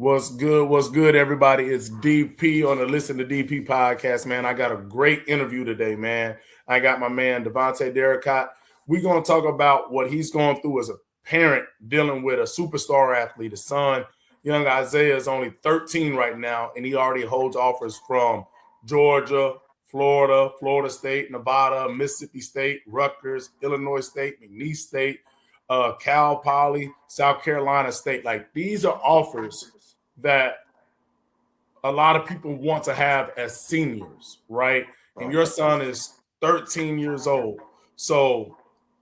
What's good? What's good, everybody? It's DP on the Listen to DP podcast, man. I got a great interview today, man. I got my man, Derricott. We're going to talk about what he's going through as a parent dealing with a superstar athlete, a son. Young Isaiah is only 13 right now, and he already holds offers from Georgia, Florida State, Nevada, Mississippi State, Rutgers, Illinois State, McNeese State, Cal Poly, South Carolina State. Like, these are offers that a lot of people want to have as seniors, right? And your son is 13 years old. So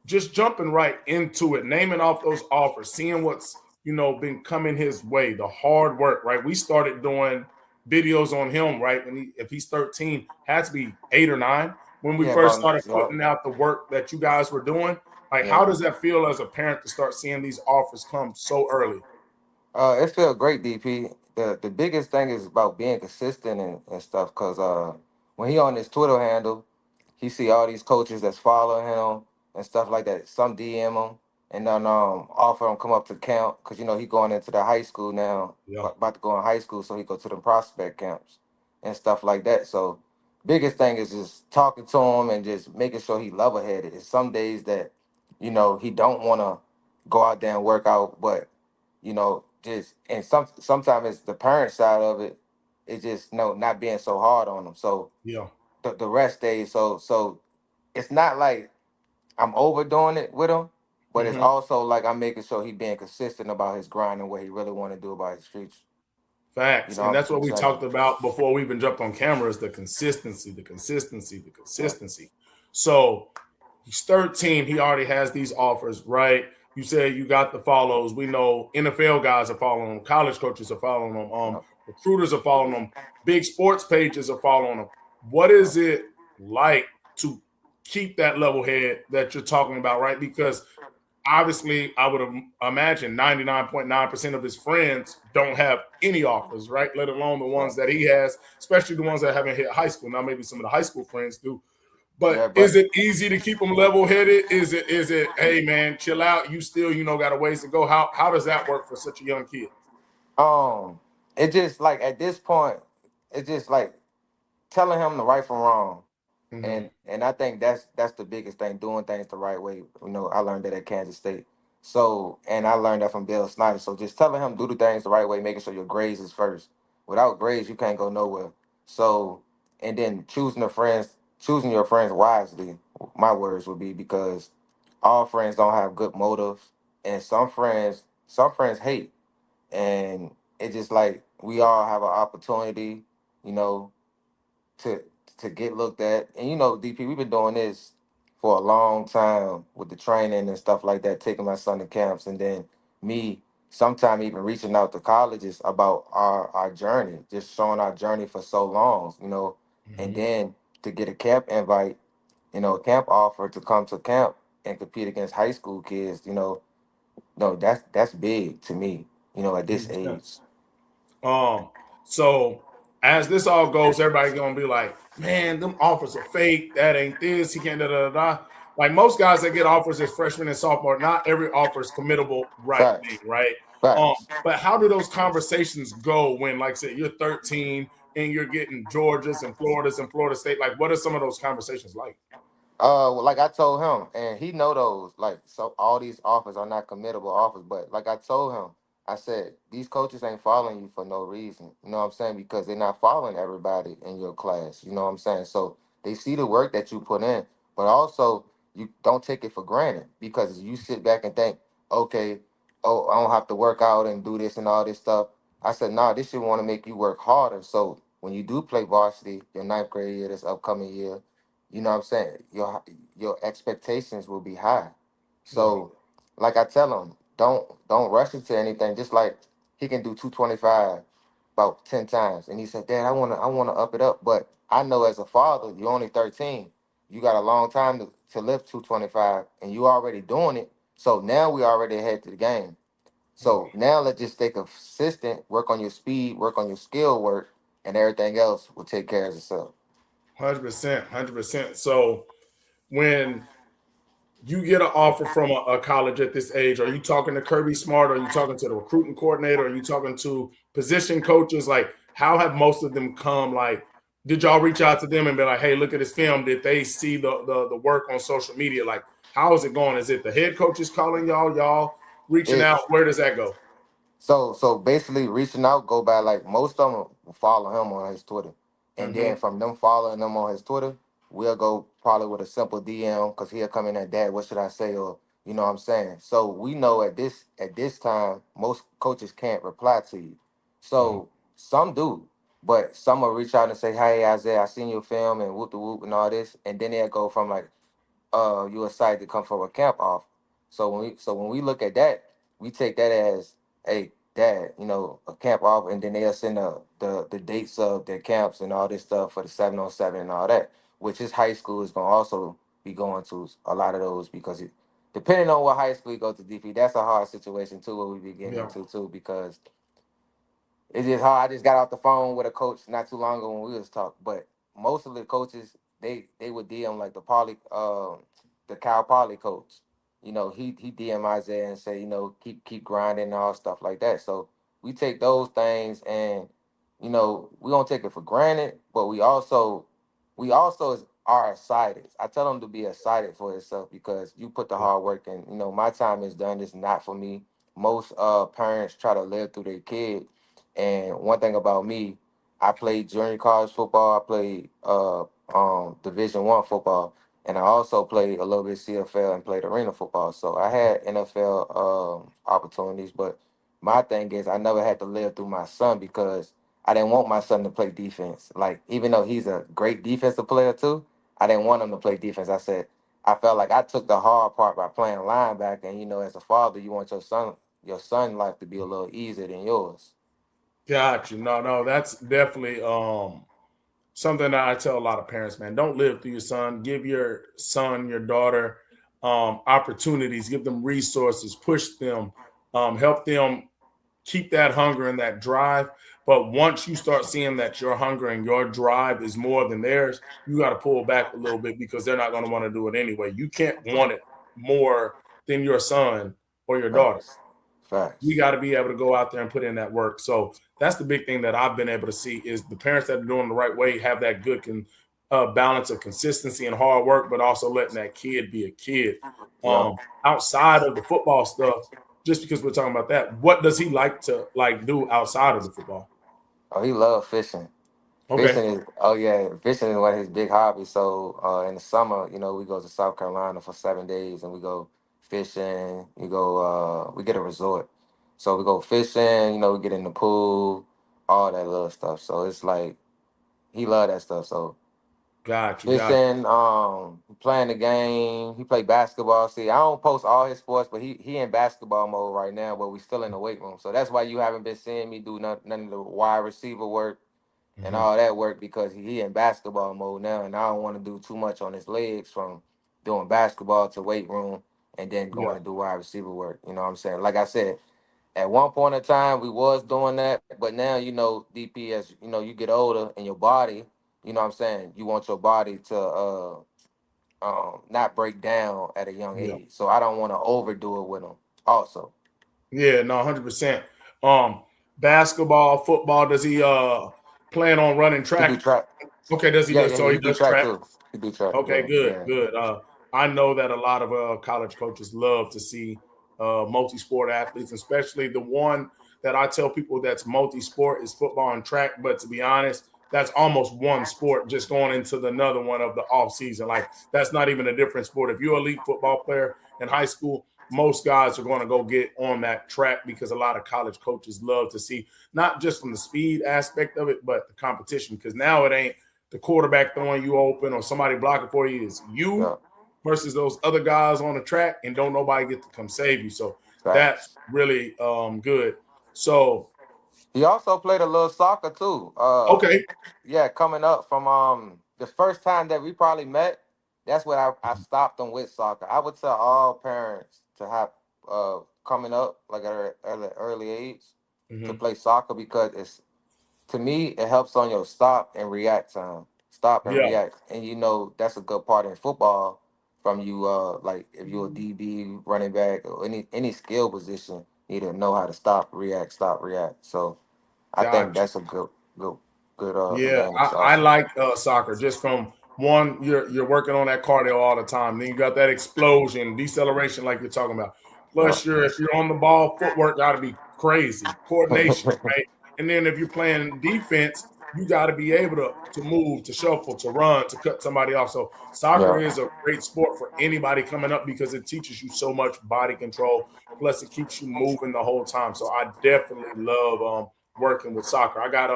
just jumping right into it, naming off those offers, seeing what's, been coming his way, the hard work, right? We started doing videos on him, right? If he's 13, had to be 8 or 9 when we first started putting out the work that you guys were doing. Like, how does that feel as a parent to start seeing these offers come so early? It feels great, DP. The biggest thing is about being consistent and stuff. Cause when he on his Twitter handle, he see all these coaches that's following him and stuff like that. Some DM him and then offer him come up to camp. Cause he going into the high school now, Yeah. about to go in high school, so he go to the prospect camps and stuff like that. So biggest thing is just talking to him and just making sure he level headed. It's some days that he don't want to go out there and work out, but just and sometimes it's the parent side of it. It's just not being so hard on them. So Yeah. the rest days, so it's not like I'm overdoing it with him, but it's Mm-hmm. also like I'm making sure he being consistent about his grind and what he really want to do about his future. You Facts. know And what that's I'm what we saying? talked about before we even jumped on camera is the consistency, the consistency, the consistency. So he's 13. He already has these offers, right? You said you got the follows. We know NFL guys are following him. College coaches are following him. Yeah. Recruiters are following him. Big sports pages are following him. What is it like to keep that level head that you're talking about, right? Because obviously, I would imagine 99.9% of his friends don't have any offers, right? Let alone the Yeah. ones that he has, especially the ones that haven't hit high school. Now, maybe some of the high school friends do. But Yeah, is but it easy to keep them level headed? Is it, hey man, chill out. You still, got a ways to go. How does that work for such a young kid? um, it just like at this point, it's just like telling him the right from wrong. Mm-hmm. And I think that's the biggest thing, doing things the right way. I learned that at Kansas State. So, and I learned that from Bill Snyder. So just telling him do the things the right way, making sure your grades is first. Without grades, you can't go nowhere. So, and then choosing your friends wisely. My words would be, because all friends don't have good motives, and some friends hate, and it's just like we all have an opportunity, you know, to get looked at. And DP, we've been doing this for a long time with the training and stuff like that, taking my son to camps, and then me sometime even reaching out to colleges about our journey, just showing our journey for so long, and Mm-hmm. then to get a camp invite, a camp offer to come to camp and compete against high school kids, no, that's big to me, at this 100%. age. So as this all goes, everybody gonna be like, man, them offers are fake. That ain't this. He can't da da da. Da. Like most guys that get offers as freshmen and sophomore, not every offer is committable right Facts. thing, right? Facts. But how do those conversations go when, like I said, you're 13 and you're getting Georgias and Floridas and Florida State? Like, what are some of those conversations like? Well, like I told him, and he know those. Like, so all these offers are not committable offers. But like I told him, I said these coaches ain't following you for no reason. You know what I'm saying? Because they're not following everybody in your class. You know what I'm saying? So they see the work that you put in, but also you don't take it for granted, because you sit back and think, okay, oh, I don't have to work out and do this and all this stuff. I said, nah, this should want to make you work harder. So when you do play varsity, your ninth grade year, this upcoming year, you know what I'm saying? Your expectations will be high. Yeah. So, like I tell him, don't rush into anything. Just like he can do 225 about 10 times, and he said, "Dad, I wanna up it up." But I know as a father, you're only 13. You got a long time to lift 225, and you already doing it. So now we already ahead to the game. So now let's just stay consistent, work on your speed, work on your skill work, and everything else will take care of itself. 100%, 100%. So when You get an offer from a college at this age. Are you talking to Kirby Smart? Are you talking to the recruiting coordinator? Are you talking to position coaches? Like, how have most of them come? Like, did y'all reach out to them and be like, "Hey, look at this film"? Did they see the work on social media? Like, how is it going? Is it the head coaches calling y'all? Y'all reaching out? It's Where does that go? so basically reaching out go by like most of them follow him on his Twitter, and Mm-hmm. then from them following him on his Twitter, we'll go probably with a simple DM because he'll come in at dad. What should I say? Or you know what I'm saying. So we know at this time most coaches can't reply to you. Mm-hmm. So some do, but some will reach out and say, "Hey Isaiah, I seen your film and whoop the whoop and all this," and then they'll go from like you excited to come from a camp off. So when we look at that, we take that as hey dad, a camp off, and then they'll send the dates of their camps and all this stuff for the 7-on-7 and all that, which his high school is gonna also be going to a lot of those because depending on what high school you go to DP, that's a hard situation too what we be getting Yeah. into too because it's just hard. I just got off the phone with a coach not too long ago when we was talking. But most of the coaches, they would DM like the Cal Poly coach. He DM Isaiah and say, keep grinding and all stuff like that. So we take those things and we don't take it for granted, but we also are excited. I tell them to be excited for yourself because you put the Yeah. hard work in. My time is done. It's not for me. Most parents try to live through their kid, and one thing about me, I played junior college football. I played Division 1 football, and I also played a little bit CFL and played arena football. So I had NFL opportunities, but my thing is I never had to live through my son because I didn't want my son to play defense. Like even though he's a great defensive player too, I didn't want him to play defense. I felt like I took the hard part by playing linebacker, and as a father, you want your son life to be a little easier than yours. Got you. No, no, that's definitely something that I tell a lot of parents, man. Don't live through your son. Give your son, your daughter, opportunities. Give them resources. Push them. Help them keep that hunger and that drive. But once you start seeing that your hunger and your drive is more than theirs, you got to pull back a little bit because they're not going to want to do it anyway. You can't want it more than your son or your daughter. Facts. We Facts. got to be able to go out there and put in that work. So that's the big thing that I've been able to see is the parents that are doing the right way have that good balance of consistency and hard work, but also letting that kid be a kid. Yep. Outside of the football stuff, just because we're talking about that, what does he like to like do outside of the football? Oh, he loved fishing. Okay, Fishing is one of his big hobbies. So in the summer, we go to South Carolina for 7 days and we go fishing. We get a resort. So we go fishing, we get in the pool, all that little stuff. So it's like he loved that stuff. So got you, got fishing, playing the game. He play basketball. See, I don't post all his sports, but he in basketball mode right now. But we still in the weight room, so that's why you haven't been seeing me do none of the wide receiver work you. and Hmm. all that work because he in basketball mode now, and I don't want to do too much on his legs from doing basketball to weight room and then Yeah, going to do wide receiver work. You know what I'm saying? Like I said, at one point in time we was doing that, but now DP, as you get older and your body, you know what I'm saying, you want your body to not break down at a young yeah, age. So I don't want to overdo it with him also. yeah. No, 100%. Um, basketball, football. Does he plan on running He do track? track. Okay, does he Yeah, do? yeah, So he he do does track track. too. He do track. Okay, Yeah, good, yeah. good. I know that a lot of college coaches love to see multi-sport athletes, especially the one that I tell people that's multi-sport is football and track. But to be honest, that's almost one sport just going into the another one of the off season. Like that's not even a different sport. If you're an elite football player in high school, most guys are going to go get on that track because a lot of college coaches love to see not just from the speed aspect of it, but the competition. Because now it ain't the quarterback throwing you open or somebody blocking for you is you Yeah. versus those other guys on the track, and don't nobody get to come save you. So that's Facts. really good. So He also played a little soccer too. okay, Yeah, coming up from the first time that we probably met, that's when I stopped him with soccer. I would tell all parents to have coming up like at an early age to hmm play soccer because it's to me it helps on your stop and react time. Stop and yeah, react. And that's a good part in football from you. Like if you're a DB, running back, or any skill position, you need to know how to stop, react. So I think Gotcha. that's a good good Yeah, advantage I also. like soccer just from one, you're working on that cardio all the time. Then you got that explosion, deceleration, like you're talking about. Yeah. Plus, if you're on the ball, footwork got to be crazy, coordination, right? And then if you're playing defense, you got to be able to move, to shuffle, to run, to cut somebody off. So soccer Yeah. is a great sport for anybody coming up because it teaches you so much body control. Plus, it keeps you moving the whole time. So I definitely love working with soccer. I got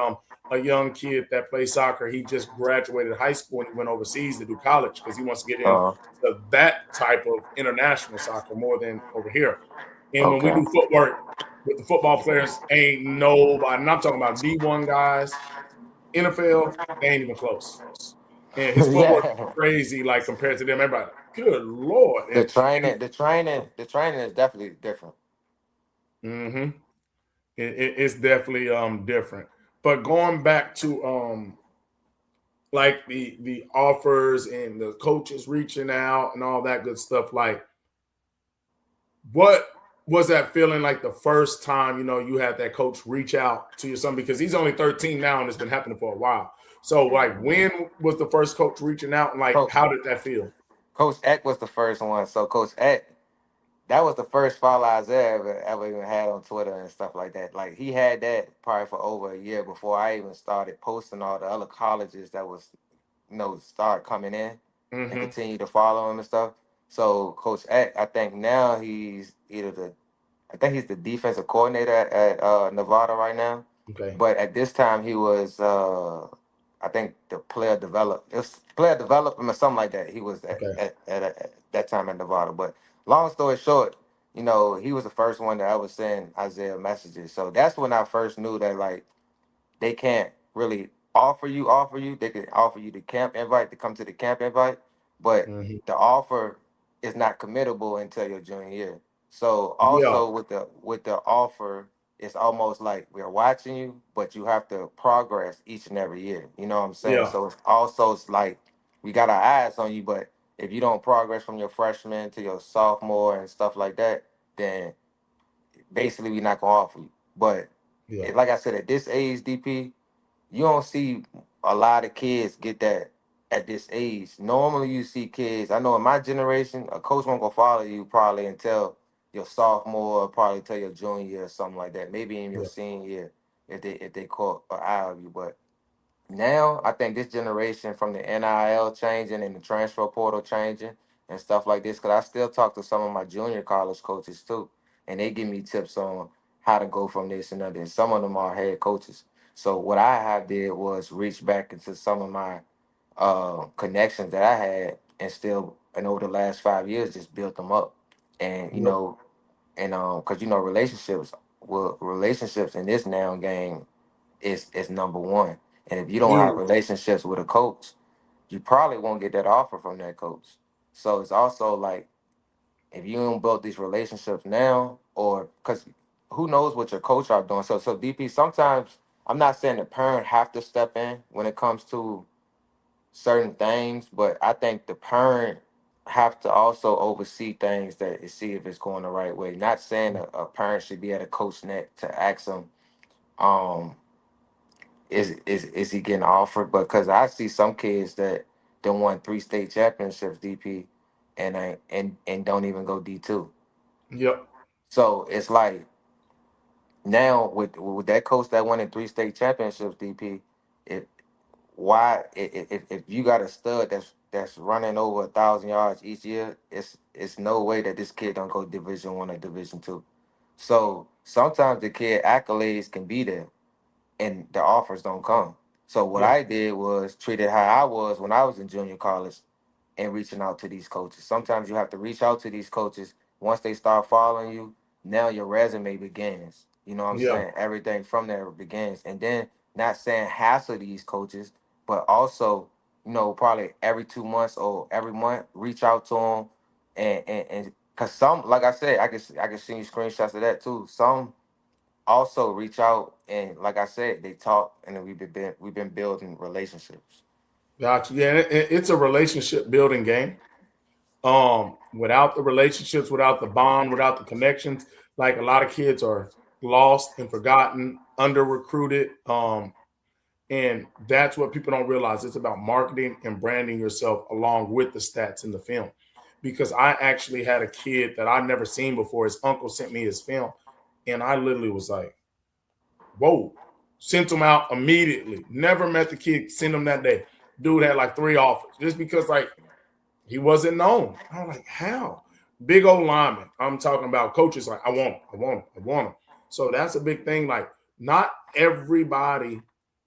a young kid that plays soccer. He just graduated high school and he went overseas to do college because he wants to get into Uh, that type of international soccer more than over here. And when we okay. do footwork with the football players, ain't nobody, and I'm talking about D1 guys, NFL, they ain't even close. And his footwork is Yeah. crazy, like compared to them. Everybody, good Lord. The training is definitely different. Mm-hmm. It's definitely different. But going back to like the offers and the coaches reaching out and all that good stuff, like what was that feeling like the first time you had that coach reach out to your son, because he's only 13 now and it's been happening for a while. So like when was the first coach reaching out and like Coach how did that feel? Coach Eck was the first one. So Coach Eck, that was the first follow Isaiah ever even had on Twitter and stuff like that. Like he had that probably for over a year before I even started posting all the other colleges that was start coming in and Mm-hmm. continue to follow him and stuff. So Coach Eck, I think now he's either the I think he's the defensive coordinator at Nevada right now. Okay. But at this time, he was, I think, the it was player development or something like that. He was Okay. at that time at Nevada. But long story short, he was the first one that I was send Isaiah messages. So that's when I first knew that, like, they can't really offer you. They can offer you the camp invite to come to the camp invite, but Mm-hmm. the offer is not committable until your junior year. So Yeah. also with the offer, it's almost like we're watching you, but you have to progress each and every year. You know what I'm saying? Yeah. So it's like we got our eyes on you, but if you don't progress from your freshman to your sophomore and stuff like that, then basically we're not gonna offer you. But Yeah. like I said, at this age, DP, you don't see a lot of kids get that at this age. Normally, you see kids. I know in my generation, a coach won't go follow you probably until your sophomore, or probably till your junior year or something like that. Maybe in your Yeah. senior year, if they caught an eye of you. But now, I think this generation from the NIL changing and the transfer portal changing and stuff like this, because I still talk to some of my junior college coaches too, and they give me tips on how to go from this and that. And some of them are head coaches. So what I have did was reach back into some of my connections that I had, and over the last 5 years, just built them up. And Yep. because relationships in this now game is number one. And if you don't have Huge. relationships with a coach, you probably won't get that offer from that coach. So it's also like if you don't build these relationships now, or because who knows what your coach are doing. So DP, sometimes I'm not saying the parent have to step in when it comes to certain things, but I think the parent have to also oversee things that see if it's going the right way. Not saying a parent should be at a coach neck to ask them, um, is he getting offered? Because I see some kids that don't won 3 state championships, DP, and don't even go D2. Yep. So it's like now with that coach that won in 3 state championships, DP, if if you got a stud that's running over 1,000 yards each year, it's no way that this kid don't go Division 1 or Division 2. So sometimes the kid accolades can be there, and the offers don't come. So what Yeah. I did was treated how I was when I was in junior college and reaching out to these coaches. Sometimes you have to reach out to these coaches. Once they start following you, now your resume begins. You know what I'm Yeah. saying? Everything from there begins. And then not saying hassle these coaches, but also, probably every 2 months or every month, reach out to them and because some, like I said, I can send you screenshots of that too. Some also reach out and like I said, they talk and then we've been building relationships. Gotcha. Yeah, it's a relationship building game. Without the relationships, without the bond, without the connections, like a lot of kids are lost and forgotten, under recruited. And that's what people don't realize. It's about marketing and branding yourself along with the stats in the film. Because I actually had a kid that I'd never seen before. His uncle sent me his film, and I literally was like, whoa, sent him out immediately. Never met the kid, sent him that day. Dude had like 3 offers just because, like, he wasn't known. I was like, how? Big old lineman. I'm talking about coaches like, I want him, I want him, I want him. So that's a big thing. Like, not everybody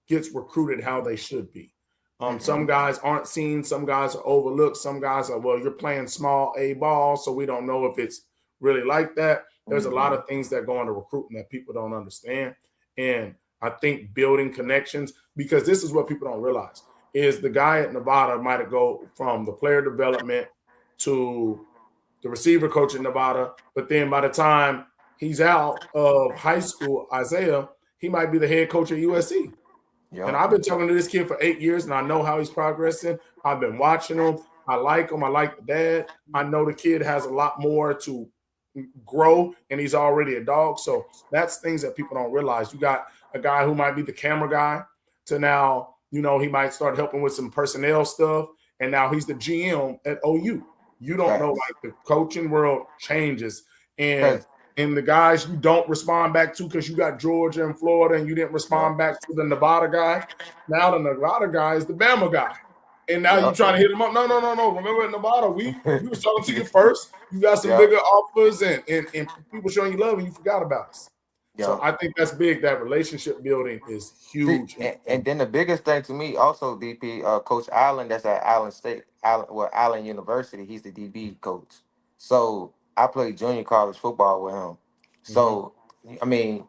gets recruited how they should be. Mm-hmm. Some guys aren't seen, some guys are overlooked, some guys are, well, you're playing small A ball, so we don't know if it's really like that. There's a lot Mm-hmm. of things that go into recruiting that people don't understand. And I think building connections, because this is what people don't realize is the guy at Nevada might have go from the player development to the receiver coach in Nevada, but then by the time he's out of high school, Isaiah, he might be the head coach at USC. And Yep. I've been talking to this kid for 8 years, and I know how he's progressing. I've been watching him. I like him. I like the dad. I know the kid has a lot more to grow, and he's already a dog. So that's things that people don't realize. You got a guy who might be the camera guy to now, he might start helping with some personnel stuff, and now he's the GM at OU. You don't know, Facts. like the coaching world changes, and Cause and the guys you don't respond back to because you got Georgia and Florida, and you didn't respond yep. back to the Nevada guy. Now the Nevada guy is the Bama guy. And now you Yep. trying to hit him up. No, no, no, no. Remember in Nevada, we was talking to you first. You got some Yep. bigger offers and people showing you love, and you forgot about us. So Yep. I think that's big. That relationship building is See, huge in the and game. then the biggest thing to me also, DP, Coach Allen, that's at Allen State, Allen University. He's the DB coach. So I played junior college football with him. Mm-hmm. So I mean,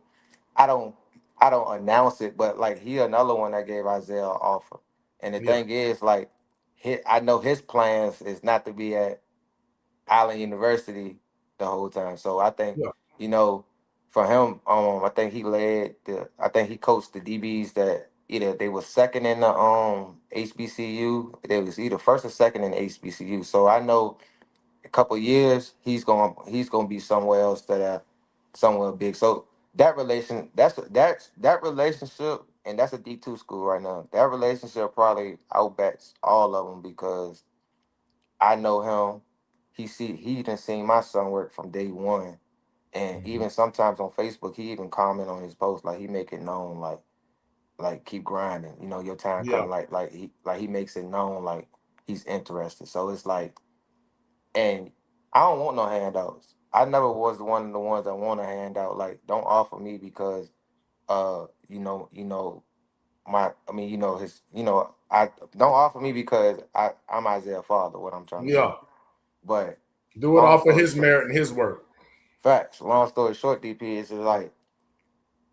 I don't, I don't announce it, but like he another one that gave Isaiah an offer. And the Yeah, thing is, like, I know his plans is not to be at Allen University the whole time. So I think, yeah, you know, for him, I think I think he coached the DBs that either they were second in the HBCU, they was either first or second in the HBCU. So I know a couple years he's gonna be somewhere else somewhere big. So that relationship, and that's a D2 school right now. That relationship probably outbets all of them because I know him. He done seen my son work from day one, and mm-hmm. even sometimes on Facebook, he even comment on his post like he make it known like keep grinding. You know your time Yeah. coming. Like he makes it known like he's interested. So it's like, and I don't want no handouts. I never was one of the ones that want a handout. Like don't offer me because my I mean his I don't offer me because I'm Isaiah father. What I'm trying to say, Yeah. but Do it long off of story his short, merit and his work. facts. Long story short, DP is just like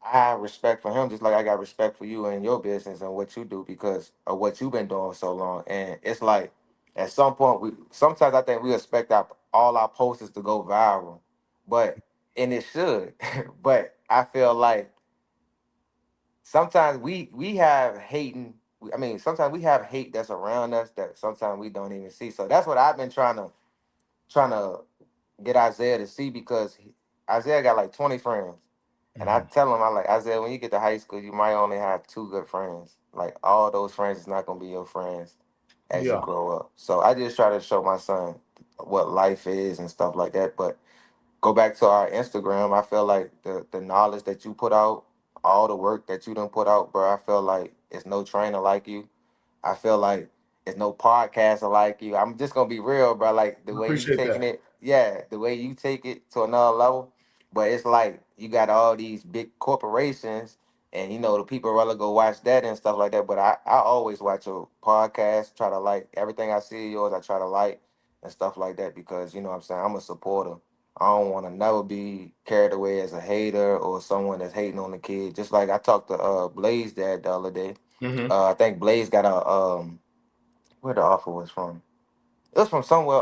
I have respect for him, just like I got respect for you and your business and what you do because of what you've been doing so long. And it's like at some point, we sometimes I think we expect all our posts to go viral, but and it should, but I feel like sometimes we have hating. I mean, sometimes we have hate that's around us that sometimes we don't even see. So that's what I've been trying to get Isaiah to see because Isaiah got like 20 friends. And I Mm-hmm. tell him, I like Isaiah, when you get to high school, you might only have two good friends. Like all those friends is not gonna be your friends as you Yeah. grow up. So I just try to show my son what life is and stuff like that. But go back to our Instagram, I feel like the knowledge that you put out, all the work that you done put out, bro, I feel like it's no trainer like you. I feel like there's no podcaster like you. I'm just gonna be real, bro. Like the I way you appreciate taking that. it, yeah, the way you take it to another level. But it's like you got all these big corporations, and the people rather go watch that and stuff like that. But I always watch your podcast. Try to like everything I see of yours. I try to like and stuff like that because what I'm saying, I'm a supporter. I don't want to never be carried away as a hater or someone that's hating on the kid. Just like I talked to Blaze dad the other day. Mm-hmm. I think Blaze got a where the offer was from. It was from somewhere.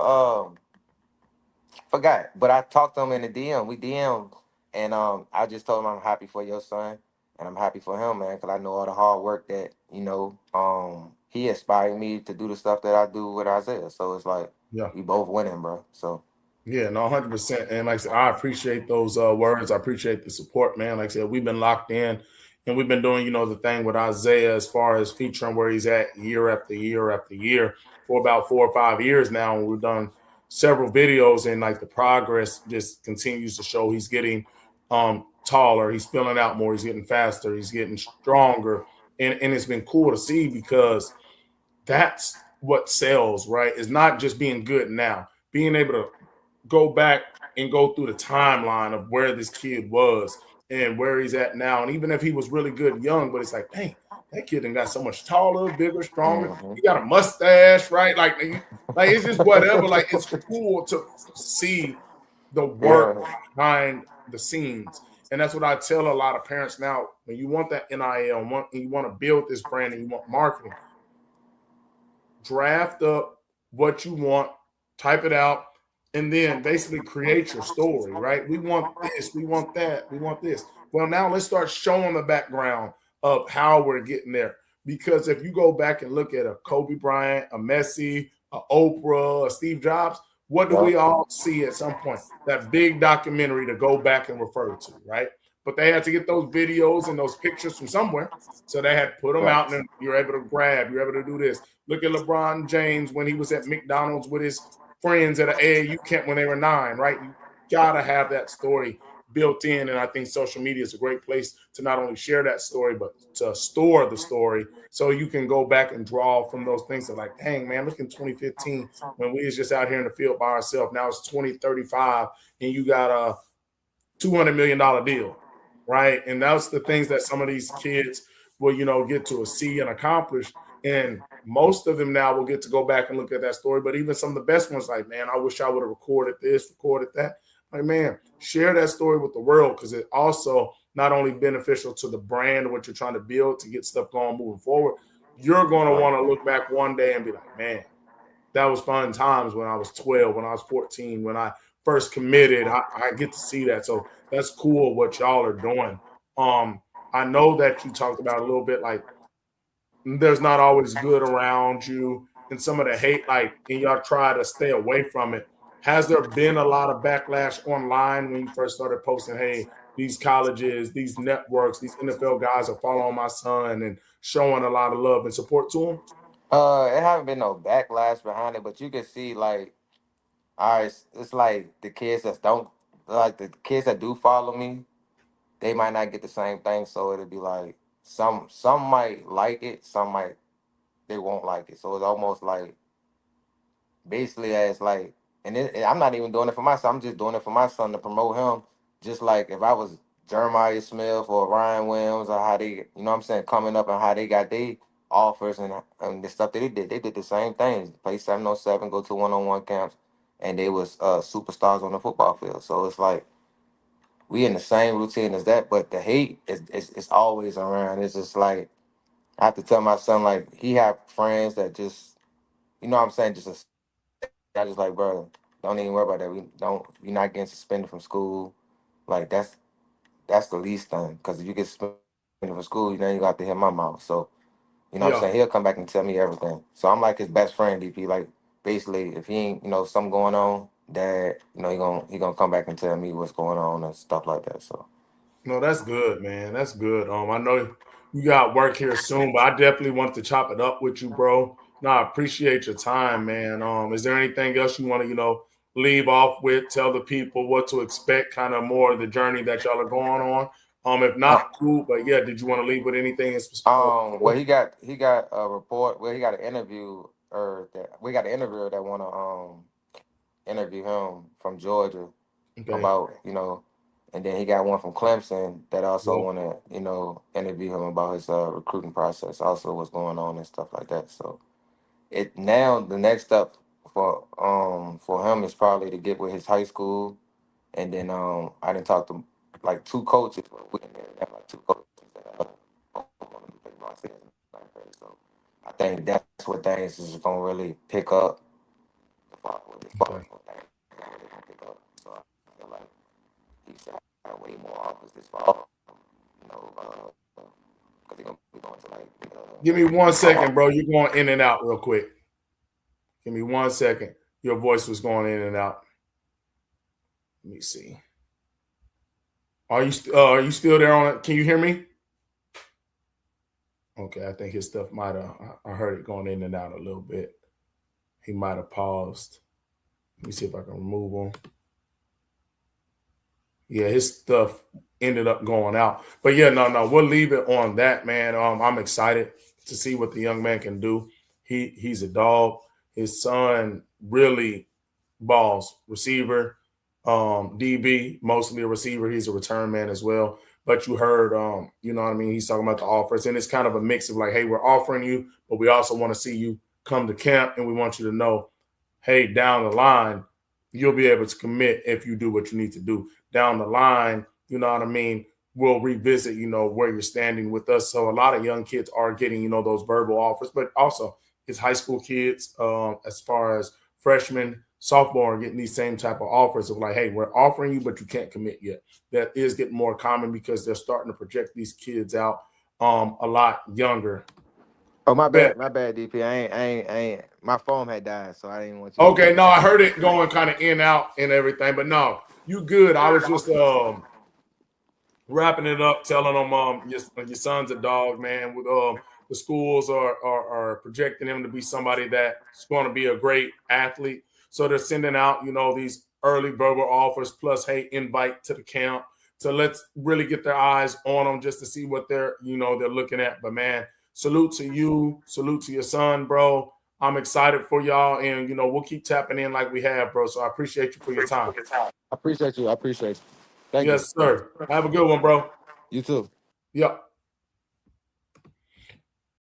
Forgot. But I talked to him in the DM. We DM'd, and I just told him I'm happy for your son, and I'm happy for him, man, because I know all the hard work that he inspired me to do the stuff that I do with Isaiah. So it's like. Yeah. we both winning, bro. So Yeah, no, 100%. And like I said, I appreciate those words. I appreciate the support, man. Like I said, we've been locked in and we've been doing, the thing with Isaiah as far as featuring where he's at year after year after year for about 4 or 5 years now. And we've done several videos and like the progress just continues to show he's getting taller, he's filling out more, he's getting faster, he's getting stronger. And it's been cool to see because that's what sells, right? It's not just being good now, being able to go back and go through the timeline of where this kid was and where he's at now. And even if he was really good young, but it's like, dang, that kid done got so much taller, bigger, stronger. hmm He got a mustache, right? Like it's just whatever. Like it's cool to see the work yeah, behind the scenes. And that's what I tell a lot of parents now. When you want that NIL, and you want to build this brand and you want marketing, draft up what you want, type it out, and then basically create your story, right? We want this, we want that, we want this. Well, now let's start showing the background of how we're getting there. Because if you go back and look at a Kobe Bryant, a Messi, a Oprah, a Steve Jobs, what do yeah, we all see at some point? That big documentary to go back and refer to, right? But they had to get those videos and those pictures from somewhere. So they had to put them out facts. and you're able to grab, you're able to do this. Look at LeBron James when he was at McDonald's with his friends at an AAU camp when they were 9, right? You gotta have that story built in. And I think social media is a great place to not only share that story, but to store the story so you can go back and draw from those things of like, dang, man, look in 2015 when we was just out here in the field by ourselves. Now it's 2035 and you got a $200 million deal, right? And that's the things that some of these kids will, get to see and accomplish. And most of them now will get to go back and look at that story. But even some of the best ones, like, man, I wish I would have recorded this, recorded that. Like, man, share that story with the world because it also not only beneficial to the brand what you're trying to build to get stuff going moving forward. You're going to Right. want to look back one day and be like, man, that was fun times when I was 12, when I was 14, when I first committed. I get to see that. So that's cool what y'all are doing. Um, I know that you talked about a little bit like there's not always good around you and some of the hate, like, and y'all try to stay away from it. Has there been a lot of backlash online when you first started posting, hey, these colleges, these networks, these NFL guys are following my son and showing a lot of love and support to him? It haven't been no backlash behind it, but you can see like, all right, it's like the kids that don't like the kids that do follow me, they might not get the same thing. So it'll be like some might like it, some might they won't like it. So it's almost like basically as like, I'm not even doing it for my son. I'm just doing it for my son to promote him. Just like if I was Jeremiah Smith or Ryan Williams or how they, you know what I'm saying, coming up and how they got they offers and the stuff that they did the same things. Play 707, go to one-on-one camps, and they was superstars on the football field. So it's like we in the same routine as that, but the hate is always around. It's just like I have to tell my son like he have friends that just you know what I'm saying, just I just like, bro, don't even worry about that. You're not getting suspended from school. Like that's the least thing. Because if you get suspended from school, then you got to hit my mouth. So you know what I'm Yeah. saying. He'll come back and tell me everything. So I'm like his best friend, DP. Like basically, if he ain't, something going on, dad, he gonna come back and tell me what's going on and stuff like that. So No, that's good, man. That's good. I know you got work here soon, but I definitely want to chop it up with you, bro. No, I appreciate your time, man. Is there anything else you want to, leave off with? Tell the people what to expect, kind of more of the journey that y'all are going on. If uh, not, cool. But yeah, did you want to leave with anything? well he got a report. Well, he got an interview or that we got an interviewer that wanna interview him from Georgia Okay. about, and then he got one from Clemson that also Well, want to, interview him about his recruiting process, also what's going on and stuff like that. So it now the next step for him is probably to get with his high school, and then I didn't talk to like two coaches, but we have like two coaches that both want to play varsity as a ninth grade. So I think that's what things is gonna really pick up with this fall. okay. Things really gonna pick up. So I feel like he should have way more offers this fall. You know, because he's gonna be going to like Give me one the second, bro. You're going in and out real quick. Give me one second. Your voice was going in and out. Let me see. Are you still there on it? Can you hear me? Okay, I think his stuff might have. I heard it going in and out a little bit. He might have paused. Let me see if I can remove him. Yeah, his stuff ended up going out. But yeah, no, we'll leave it on that, man. I'm excited to see what the young man can do. He's a dog. His son really balls, receiver, DB, mostly a receiver. He's a return man as well. But you heard, you know what I mean? He's talking about the offers, and it's kind of a mix of like, hey, we're offering you, but we also want to see you come to camp, and we want you to know, hey, down the line, you'll be able to commit if you do what you need to do. Down the line, you know what I mean? We'll revisit, where you're standing with us. So a lot of young kids are getting, those verbal offers, but also it's high school kids, as far as freshmen, sophomore, getting these same type of offers of like, hey, we're offering you, but you can't commit yet. That is getting more common because they're starting to project these kids out a lot younger. Oh, Bet. my bad, DP. I ain't. My phone had died, so I didn't want you to Okay, hear. no, I heard it going kind of in out and everything, but no, you good. I was just wrapping it up, telling them your son's a dog, man. With the schools are projecting him to be somebody that's going to be a great athlete. So they're sending out, these early verbal offers plus, hey, invite to the camp. So let's really get their eyes on them just to see what they're looking at. But man, salute to you, salute to your son, bro. I'm excited for y'all, and we'll keep tapping in like we have, bro. So I appreciate you for your time. I appreciate you. I appreciate you. Thank you. Yes, sir. Have a good one, bro. You too. Yep.